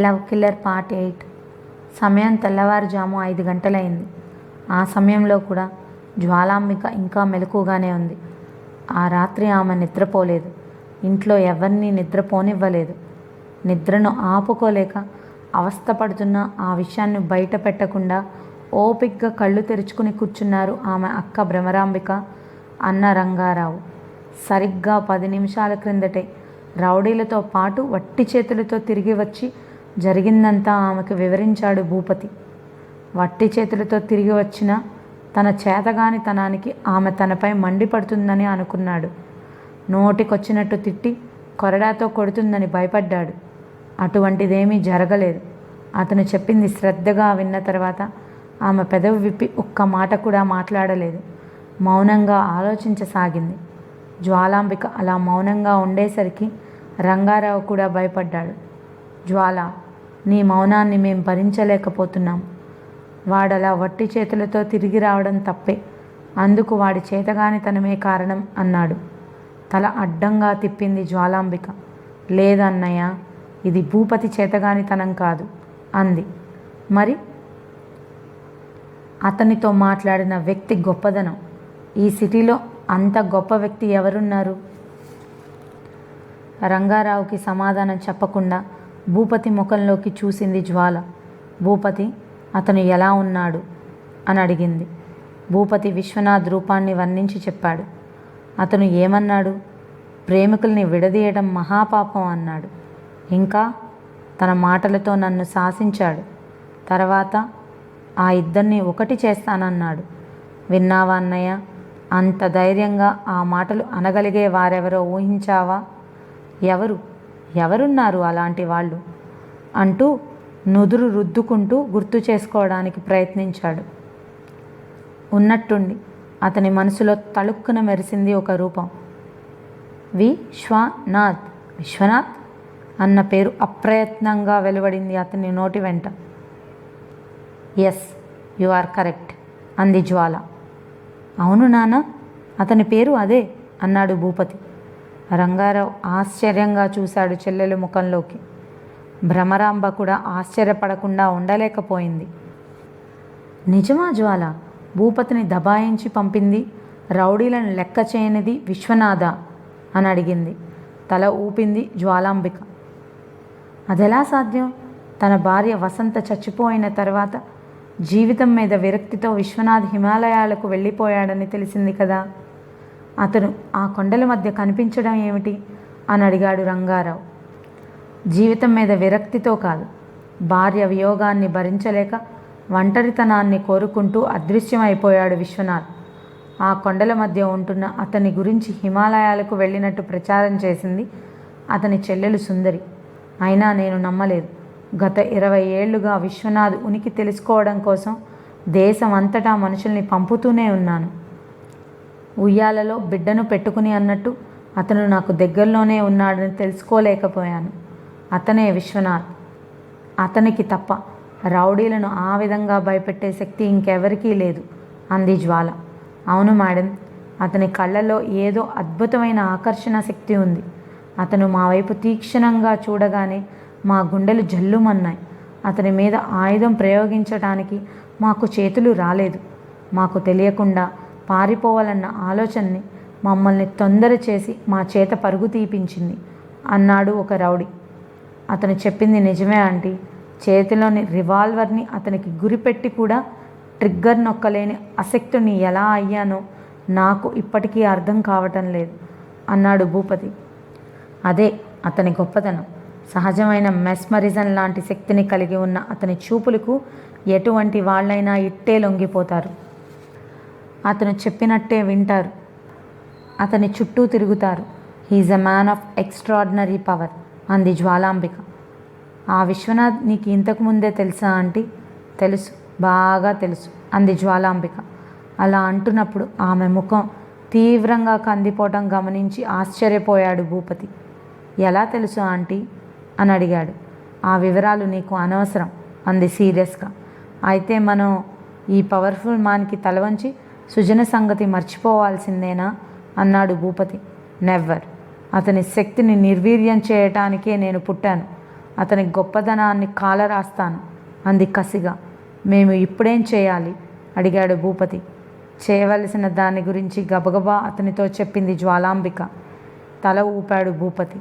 Love killer part 8. సమయం తెల్లవారుజాము 5 గంటలైంది. ఆ సమయంలో కూడా జ్వాలాంబిక ఇంకా మెలకుగానే ఉంది. ఆ రాత్రి ఆమె నిద్రపోలేదు. ఇంట్లో ఎవరినీ నిద్రపోనివ్వలేదు. నిద్రను ఆపుకోలేక అవస్థపడుతున్న ఆ విషయాన్ని బయట పెట్టకుండా ఓపిగ్గా కళ్ళు తెరుచుకుని కూర్చున్నారు ఆమె అక్క భ్రమరాంబిక, అన్న రంగారావు. సరిగ్గా 10 నిమిషాల క్రిందటే రౌడీలతో పాటు వట్టి చేతులతో తిరిగి వచ్చి జరిగిందంతా ఆమెకు వివరించాడు భూపతి. వట్టి చేతులతో తిరిగి వచ్చిన తన చేతగానితనానికి ఆమె తనపై మండిపడుతుందని అనుకున్నాడు. నోటికొచ్చినట్టు తిట్టి కొరడాతో కొడుతుందని భయపడ్డాడు. అటువంటిదేమీ జరగలేదు. అతను చెప్పింది శ్రద్ధగా విన్న తర్వాత ఆమె పెదవి విప్పి ఒక్క మాట కూడా మాట్లాడలేదు. మౌనంగా ఆలోచించసాగింది. జ్వాలాంబిక అలా మౌనంగా ఉండేసరికి రంగారావు కూడా భయపడ్డాడు. జ్వాల, నీ మౌనాన్ని మేం భరించలేకపోతున్నాం. వాడలా వట్టి చేతులతో తిరిగి రావడం తప్పే. అందుకు వాడి చేతగానితనమే కారణం అన్నాడు. తల అడ్డంగా తిప్పింది జ్వాలాంబిక. లేదన్నయ్య, ఇది భూపతి చేతగానితనం కాదు అంది. మరి? అతనితో మాట్లాడిన వ్యక్తి గొప్పదనం. ఈ సిటీలో అంత గొప్ప వ్యక్తి ఎవరున్నారు? రంగారావుకి సమాధానం చెప్పకుండా భూపతి ముఖంలోకి చూసింది జ్వాల. భూపతి, అతను ఎలా ఉన్నాడు అని అడిగింది. భూపతి విశ్వనాథ్ రూపాన్ని వర్ణించి చెప్పాడు. అతను ఏమన్నాడు? ప్రేమికుల్ని విడదీయడం మహాపాపం అన్నాడు. ఇంకా తన మాటలతో నన్ను శాసించాడు. తర్వాత ఆ ఇద్దరిని ఒకటి చేస్తానన్నాడు. విన్నావా అన్నయ్య? అంత ధైర్యంగా ఆ మాటలు అనగలిగే వారెవరో ఊహించావా? ఎవరున్నారు అలాంటి వాళ్ళు అంటూ నుదురు రుద్దుకుంటూ గుర్తు చేసుకోవడానికి ప్రయత్నించాడు. ఉన్నట్టుండి అతని మనసులో తళుక్కున మెరిసింది ఒక రూపం. విశ్వనాథ్. విశ్వనాథ్ అన్న పేరు అప్రయత్నంగా వెలువడింది అతని నోటి వెంట. ఎస్, యు ఆర్ కరెక్ట్ అంది జ్వాల. అవును నాన్న, అతని పేరు అదే అన్నాడు భూపతి. రంగారావు ఆశ్చర్యంగా చూశాడు చెల్లెలు ముఖంలోకి. భ్రమరాంబ కూడా ఆశ్చర్యపడకుండా ఉండలేకపోయింది. నిజమా జ్వాల? భూపతిని దబాయించి పంపింది, రౌడీలను లెక్క చేయనిది విశ్వనాథ అని అడిగింది. తల ఊపింది జ్వాలాంబిక. అదెలా సాధ్యం? తన భార్య వసంత చచ్చిపోయిన తర్వాత జీవితం మీద విరక్తితో విశ్వనాథ్ హిమాలయాలకు వెళ్ళిపోయాడని తెలిసింది కదా. అతను ఆ కొండల మధ్య కనిపించడం ఏమిటి అని అడిగాడు రంగారావు. జీవితం మీద విరక్తితో కాదు, భార్య వియోగాన్ని భరించలేక ఒంటరితనాన్ని కోరుకుంటూ అదృశ్యమైపోయాడు విశ్వనాథ్. ఆ కొండల మధ్య ఉంటున్న అతని గురించి హిమాలయాలకు వెళ్ళినట్టు ప్రచారం చేసింది అతని చెల్లెలు సుందరి. అయినా నేను నమ్మలేదు. గత 20 ఏళ్లుగా విశ్వనాథ్ ఉనికి తెలుసుకోవడం కోసం దేశం అంతటా మనుషుల్ని పంపుతూనే ఉన్నాను. ఉయ్యాలలో బిడ్డను పెట్టుకుని అన్నట్టు అతను నాకు దగ్గరలోనే ఉన్నాడని తెలుసుకోలేకపోయాను. అతనే విశ్వనాథ్. అతనికి తప్ప రౌడీలను ఆ విధంగా భయపెట్టే శక్తి ఇంకెవరికీ లేదు అంది జ్వాల. అవును మేడం, అతని కళ్ళల్లో ఏదో అద్భుతమైన ఆకర్షణ శక్తి ఉంది. అతను మా వైపు తీక్షణంగా చూడగానే మా గుండెలు జల్లుమన్నాయి. అతని మీద ఆయుధం ప్రయోగించడానికి మాకు చేతులు రాలేదు. మాకు తెలియకుండా పారిపోవాలన్న ఆలోచనని మమ్మల్ని తొందర చేసి మా చేత పరుగు తీపించింది అన్నాడు ఒక రౌడీ. అతను చెప్పింది నిజమే ఆంటీ. చేతిలోని రివాల్వర్ని అతనికి గురిపెట్టి కూడా ట్రిగ్గర్ నొక్కలేని అశక్తుని ఎలా అయ్యానో నాకు ఇప్పటికీ అర్థం కావటం లేదు అన్నాడు భూపతి. అదే అతని గొప్పతనం. సహజమైన మెస్మరిజం లాంటి శక్తిని కలిగి ఉన్న అతని చూపులకు ఎటువంటి వాళ్ళైనా ఇట్టే లొంగిపోతారు. అతను చెప్పినట్టే వింటారు. అతని చుట్టూ తిరుగుతారు. He's a man of extraordinary power అంది జ్వాలాంబిక. ఆ విశ్వనాథ్ నీకు ఇంతకు ముందే తెలుసా ఆంటీ? తెలుసు, బాగా తెలుసు అంది జ్వాలాంబిక. అలా అంటున్నప్పుడు ఆమె ముఖం తీవ్రంగా కందిపోవటం గమనించి ఆశ్చర్యపోయాడు భూపతి. ఎలా తెలుసు ఆంటీ అని అడిగాడు. ఆ వివరాలు నీకు అనవసరం అంది సీరియస్గా. అయితే మనం ఈ పవర్ఫుల్ మ్యాన్కి తలవంచి సుజన సంగతి మర్చిపోవాల్సిందేనా అన్నాడు భూపతి. నెవ్వర్. అతని శక్తిని నిర్వీర్యం చేయటానికే నేను పుట్టాను. అతని గొప్పదనాన్ని కాలరాస్తాను అంది కసిగా. మేము ఇప్పుడేం చేయాలి అడిగాడు భూపతి. చేయవలసిన దాని గురించి గబగబా అతనితో చెప్పింది జ్వాలాంబిక. తల ఊపాడు భూపతి.